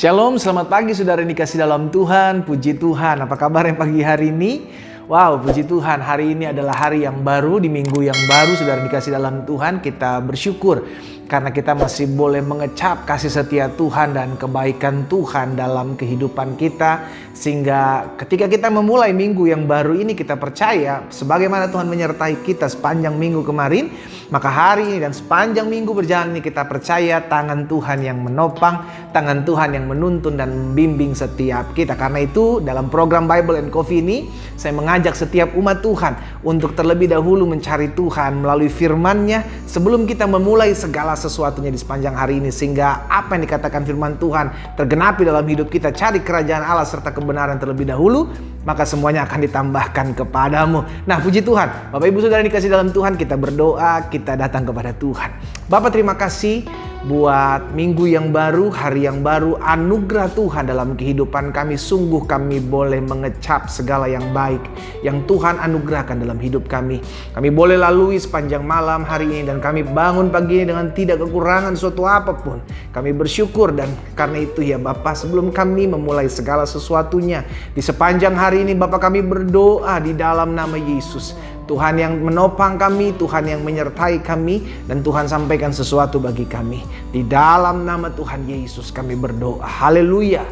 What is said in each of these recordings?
Shalom, selamat pagi saudara yang dikasih dalam Tuhan. Puji Tuhan, apa kabar yang pagi hari ini? Wow, puji Tuhan, hari ini adalah hari yang baru, di minggu yang baru saudara yang dikasih dalam Tuhan. Kita bersyukur karena kita masih boleh mengecap kasih setia Tuhan dan kebaikan Tuhan dalam kehidupan kita. Sehingga ketika kita memulai minggu yang baru ini, kita percaya sebagaimana Tuhan menyertai kita sepanjang minggu kemarin, maka hari ini dan sepanjang minggu berjalan ini kita percaya tangan Tuhan yang menopang, tangan Tuhan yang menuntun dan membimbing setiap kita. Karena itu dalam program Bible and Coffee ini saya mengajak setiap umat Tuhan untuk terlebih dahulu mencari Tuhan melalui firman-Nya sebelum kita memulai segala sesuatunya di sepanjang hari ini, sehingga apa yang dikatakan firman Tuhan tergenapi dalam hidup kita. Cari kerajaan Allah serta kebenaran terlebih dahulu, maka semuanya akan ditambahkan kepadamu. Nah, puji Tuhan, Bapak Ibu Saudara yang dikasih dalam Tuhan, kita berdoa, kita datang kepada Tuhan. Bapak, terima kasih buat minggu yang baru, hari yang baru, anugerah Tuhan dalam kehidupan kami. Sungguh kami boleh mengecap segala yang baik yang Tuhan anugerahkan dalam hidup kami. Kami boleh lalui sepanjang malam hari ini dan kami bangun pagi ini dengan tidak kekurangan suatu apapun. Kami bersyukur, dan karena itu ya Bapak, sebelum kami memulai segala sesuatunya di sepanjang hari ini, Bapak, kami berdoa di dalam nama Yesus. Tuhan yang menopang kami, Tuhan yang menyertai kami, dan Tuhan sampaikan sesuatu bagi kami. Di dalam nama Tuhan Yesus kami berdoa. Haleluya.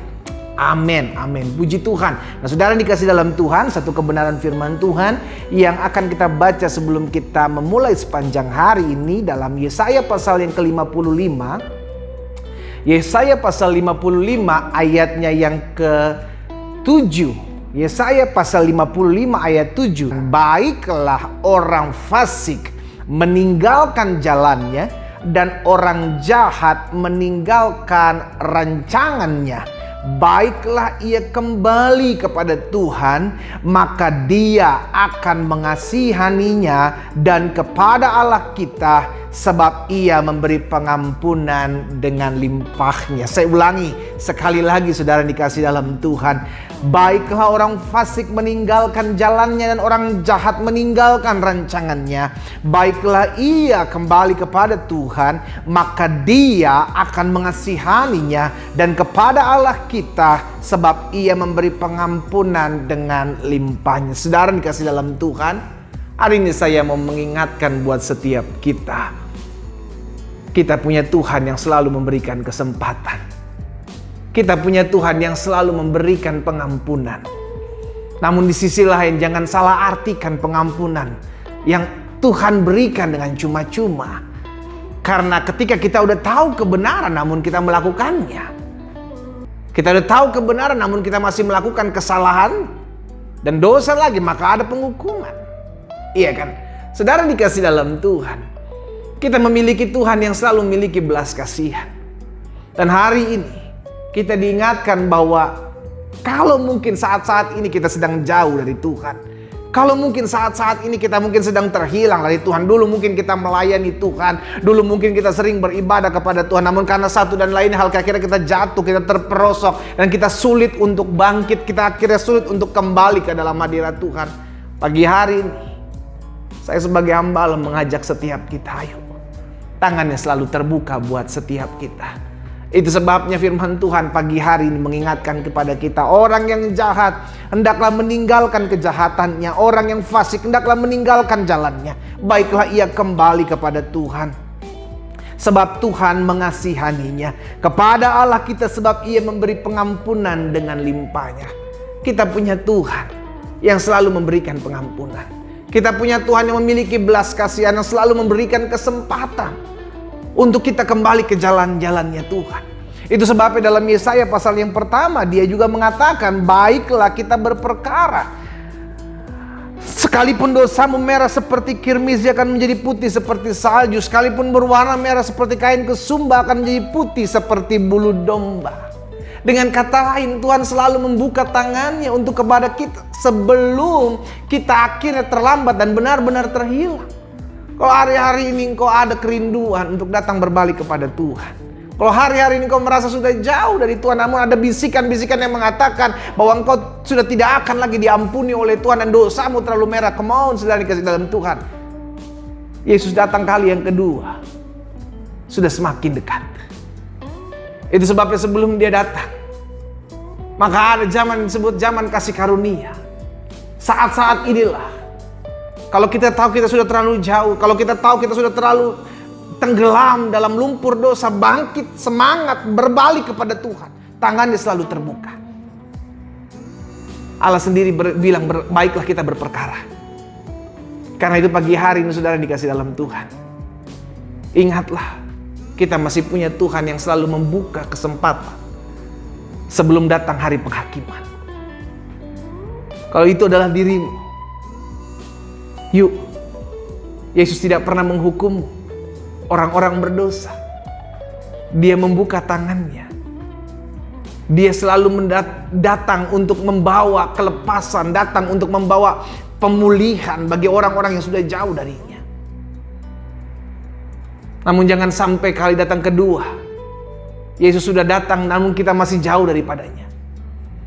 Amin, amin. Puji Tuhan. Nah, saudara dikasih dalam Tuhan, satu kebenaran firman Tuhan yang akan kita baca sebelum kita memulai sepanjang hari ini dalam Yesaya pasal yang ke-55. Yesaya pasal 55 ayatnya yang ke-7. Yesaya pasal 55 ayat 7. Baiklah orang fasik meninggalkan jalannya, dan orang jahat meninggalkan rancangannya. Baiklah ia kembali kepada Tuhan, maka Dia akan mengasihaninya, dan kepada Allah kita, sebab Ia memberi pengampunan dengan limpahnya. Saya ulangi sekali lagi saudara dikasih dalam Tuhan. Baiklah orang fasik meninggalkan jalannya, dan orang jahat meninggalkan rancangannya. Baiklah ia kembali kepada Tuhan, maka Dia akan mengasihaninya, dan kepada Allah kita, sebab Ia memberi pengampunan dengan limpahnya. Saudara dikasih dalam Tuhan, hari ini saya mau mengingatkan buat setiap kita. Kita punya Tuhan yang selalu memberikan kesempatan. Kita punya Tuhan yang selalu memberikan pengampunan. Namun di sisi lain, jangan salah artikan pengampunan yang Tuhan berikan dengan cuma-cuma. Karena ketika kita udah tahu kebenaran namun kita melakukannya, kita udah tahu kebenaran namun kita masih melakukan kesalahan dan dosa lagi, maka ada penghukuman. Iya kan? Saudara dikasih dalam Tuhan, kita memiliki Tuhan yang selalu memiliki belas kasihan. Dan hari ini kita diingatkan bahwa kalau mungkin saat-saat ini kita sedang jauh dari Tuhan, kalau mungkin saat-saat ini kita mungkin sedang terhilang dari Tuhan, dulu mungkin kita melayani Tuhan, dulu mungkin kita sering beribadah kepada Tuhan, namun karena satu dan lain hal akhirnya kita jatuh, kita terperosok, dan kita sulit untuk bangkit, kita akhirnya sulit untuk kembali ke dalam hadirat Tuhan. Pagi hari ini saya sebagai hamba Allah mengajak setiap kita, ayo, tangannya selalu terbuka buat setiap kita. Itu sebabnya firman Tuhan pagi hari ini mengingatkan kepada kita, orang yang jahat hendaklah meninggalkan kejahatannya, orang yang fasik hendaklah meninggalkan jalannya. Baiklah ia kembali kepada Tuhan, sebab Tuhan mengasihaninya. Kepada Allah kita, sebab Ia memberi pengampunan dengan limpahnya. Kita punya Tuhan yang selalu memberikan pengampunan. Kita punya Tuhan yang memiliki belas kasihan, yang selalu memberikan kesempatan untuk kita kembali ke jalan-jalannya Tuhan. Itu sebabnya dalam Yesaya pasal yang pertama, Dia juga mengatakan, baiklah kita berperkara. Sekalipun dosamu merah seperti kirmis, dia akan menjadi putih seperti salju. Sekalipun berwarna merah seperti kain kesumba, akan menjadi putih seperti bulu domba. Dengan kata lain, Tuhan selalu membuka tangannya untuk kepada kita sebelum kita akhirnya terlambat dan benar-benar terhilang. Kalau hari-hari ini engkau ada kerinduan untuk datang berbalik kepada Tuhan, kalau hari-hari ini engkau merasa sudah jauh dari Tuhan, namun ada bisikan-bisikan yang mengatakan bahwa engkau sudah tidak akan lagi diampuni oleh Tuhan dan dosamu terlalu merah, come on, saudara dikasih dalam Tuhan. Yesus datang kali yang kedua sudah semakin dekat. Itu sebabnya sebelum Dia datang, Maka ada zaman disebut zaman kasih karunia. Saat-saat inilah, kalau kita tahu kita sudah terlalu jauh, kalau kita tahu kita sudah terlalu tenggelam dalam lumpur dosa, bangkit, semangat, berbalik kepada Tuhan. Tangannya selalu terbuka. Allah sendiri bilang, baiklah kita berperkara. Karena itu pagi hari ini saudara dikasih dalam Tuhan, ingatlah, kita masih punya Tuhan yang selalu membuka kesempatan sebelum datang hari penghakiman. Kalau itu adalah dirimu, yuk, Yesus tidak pernah menghukum orang-orang berdosa. Dia membuka tangannya. Dia selalu datang untuk membawa kelepasan, datang untuk membawa pemulihan bagi orang-orang yang sudah jauh darinya. Namun jangan sampai kali datang kedua, Yesus sudah datang namun kita masih jauh daripadanya.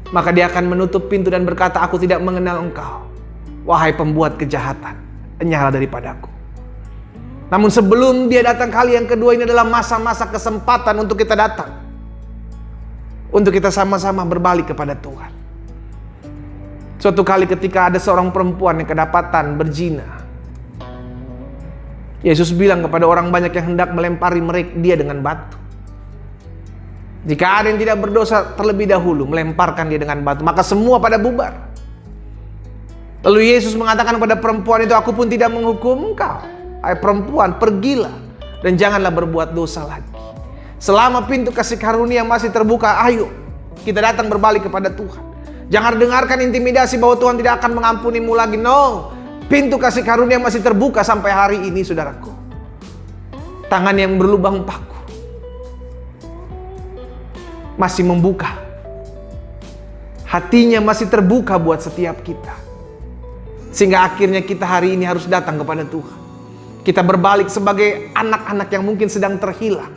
Maka dia akan menutup pintu dan berkata, aku tidak mengenal engkau, wahai pembuat kejahatan, enyahlah daripadaku. Namun sebelum dia datang kali yang kedua, ini adalah masa-masa kesempatan untuk kita datang, untuk kita sama-sama berbalik kepada Tuhan. Suatu kali ketika ada seorang perempuan yang kedapatan berzina, Yesus bilang kepada orang banyak yang hendak melempari dia dengan batu. Jika ada yang tidak berdosa terlebih dahulu, melemparkan dia dengan batu. Maka semua pada bubar. Lalu Yesus mengatakan kepada perempuan itu, aku pun tidak menghukum engkau. Hai perempuan, pergilah dan janganlah berbuat dosa lagi. Selama pintu kasih karunia masih terbuka, ayo kita datang berbalik kepada Tuhan. Jangan dengarkan intimidasi bahwa Tuhan tidak akan mengampunimu lagi. No, pintu kasih karunia masih terbuka sampai hari ini, saudaraku. Tangan yang berlubang paku masih membuka. Hatinya masih terbuka buat setiap kita. Sehingga akhirnya kita hari ini harus datang kepada Tuhan. Kita berbalik sebagai anak-anak yang mungkin sedang terhilang.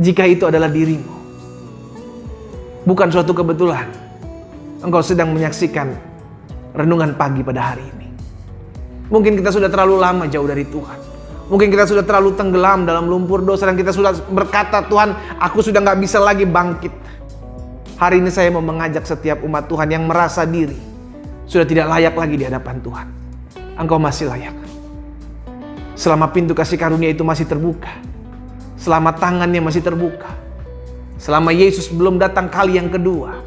Jika itu adalah dirimu, bukan suatu kebetulan engkau sedang menyaksikan renungan pagi pada hari ini. Mungkin kita sudah terlalu lama jauh dari Tuhan. Mungkin kita sudah terlalu tenggelam dalam lumpur dosa dan kita sudah berkata, Tuhan, aku sudah gak bisa lagi bangkit. Hari ini saya mau mengajak setiap umat Tuhan yang merasa diri sudah tidak layak lagi di hadapan Tuhan. Engkau masih layak. Selama pintu kasih karunia itu masih terbuka, selama tangannya masih terbuka, selama Yesus belum datang kali yang kedua,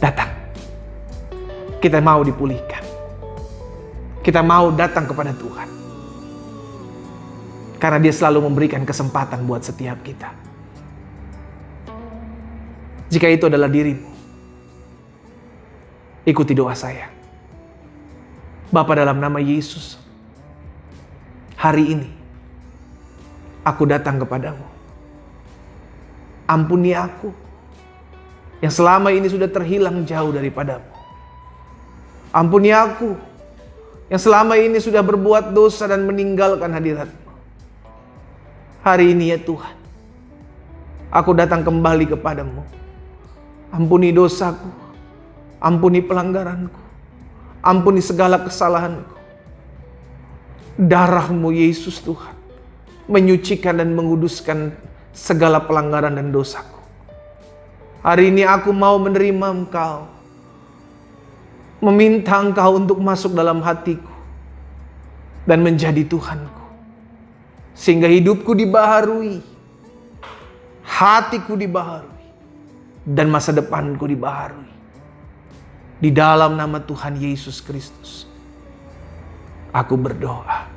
datang. Kita mau dipulihkan. Kita mau datang kepada Tuhan. Karena dia selalu memberikan kesempatan buat setiap kita. Jika itu adalah dirimu, ikuti doa saya. Bapa, dalam nama Yesus, hari ini aku datang kepadamu. Ampuni aku yang selama ini sudah terhilang jauh daripadamu. Ampuni aku yang selama ini sudah berbuat dosa dan meninggalkan hadirat-Mu. Hari ini ya Tuhan, aku datang kembali kepadamu. Ampuni dosaku, ampuni pelanggaranku, ampuni segala kesalahanku. Darah-Mu Yesus Tuhan menyucikan dan menguduskan segala pelanggaran dan dosaku. Hari ini aku mau menerima Engkau, meminta Engkau untuk masuk dalam hatiku dan menjadi Tuhanku. Sehingga hidupku dibaharui, hatiku dibaharui, dan masa depanku dibaharui. Di dalam nama Tuhan Yesus Kristus, aku berdoa.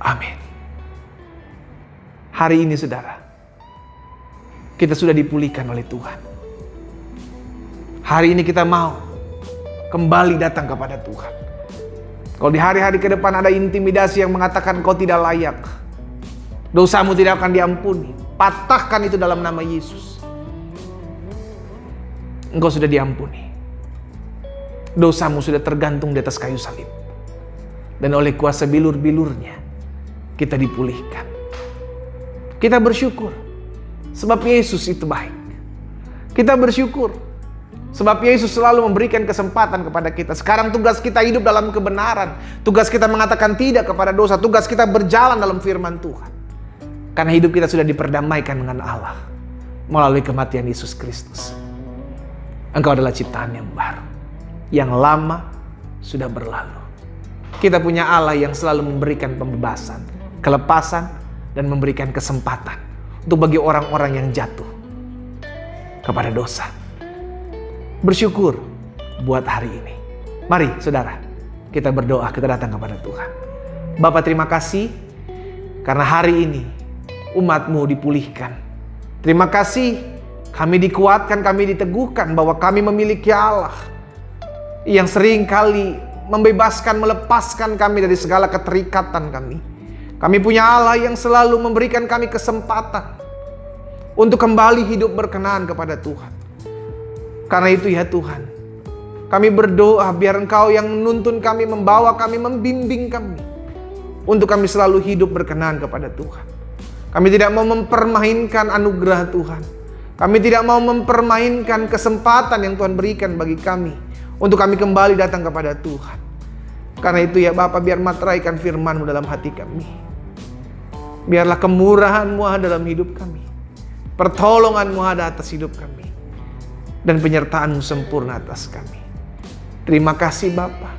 Amin. Hari ini saudara, kita sudah dipulihkan oleh Tuhan. Hari ini kita mau kembali datang kepada Tuhan. Kalau di hari-hari ke depan ada intimidasi yang mengatakan kau tidak layak, dosamu tidak akan diampuni, patahkan itu dalam nama Yesus. Engkau sudah diampuni. Dosamu sudah tergantung di atas kayu salib. Dan oleh kuasa bilur-bilurnya kita dipulihkan. Kita bersyukur sebab Yesus itu baik. Kita bersyukur sebab Yesus selalu memberikan kesempatan kepada kita. Sekarang tugas kita hidup dalam kebenaran. Tugas kita mengatakan tidak kepada dosa. Tugas kita berjalan dalam firman Tuhan. Karena hidup kita sudah diperdamaikan dengan Allah. melalui kematian Yesus Kristus. Engkau adalah ciptaan yang baru. Yang lama sudah berlalu. Kita punya Allah yang selalu memberikan pembebasan, kelepasan, dan memberikan kesempatan untuk bagi orang-orang yang jatuh kepada dosa. Bersyukur buat hari ini. Mari saudara, kita berdoa, kita datang kepada Tuhan. Bapa, terima kasih karena hari ini umat-Mu dipulihkan. Terima kasih kami dikuatkan, kami diteguhkan bahwa kami memiliki Allah yang sering kali membebaskan, melepaskan kami dari segala keterikatan kami. Kami punya Allah yang selalu memberikan kami kesempatan untuk kembali hidup berkenan kepada Tuhan. Karena itu ya Tuhan, kami berdoa biar Engkau yang menuntun kami, membawa kami, membimbing kami, untuk kami selalu hidup berkenan kepada Tuhan. Kami tidak mau mempermainkan anugerah Tuhan. Kami tidak mau mempermainkan kesempatan yang Tuhan berikan bagi kami untuk kami kembali datang kepada Tuhan. Karena itu ya Bapa, biar materaikan firman-Mu dalam hati kami. Biarlah kemurahan-Mu ada dalam hidup kami. Pertolongan-Mu ada atas hidup kami. Dan penyertaan-Mu sempurna atas kami. Terima kasih Bapa.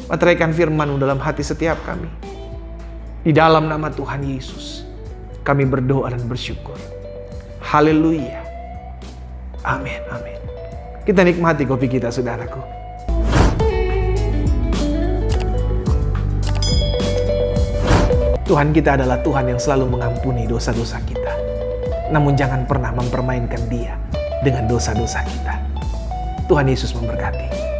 Materaikan firman-Mu dalam hati setiap kami. Di dalam nama Tuhan Yesus, kami berdoa dan bersyukur. Haleluya. Amin, amin. Kita nikmati kopi kita, saudaraku. Tuhan kita adalah Tuhan yang selalu mengampuni dosa-dosa kita. Namun jangan pernah mempermainkan Dia dengan dosa-dosa kita. Tuhan Yesus memberkati.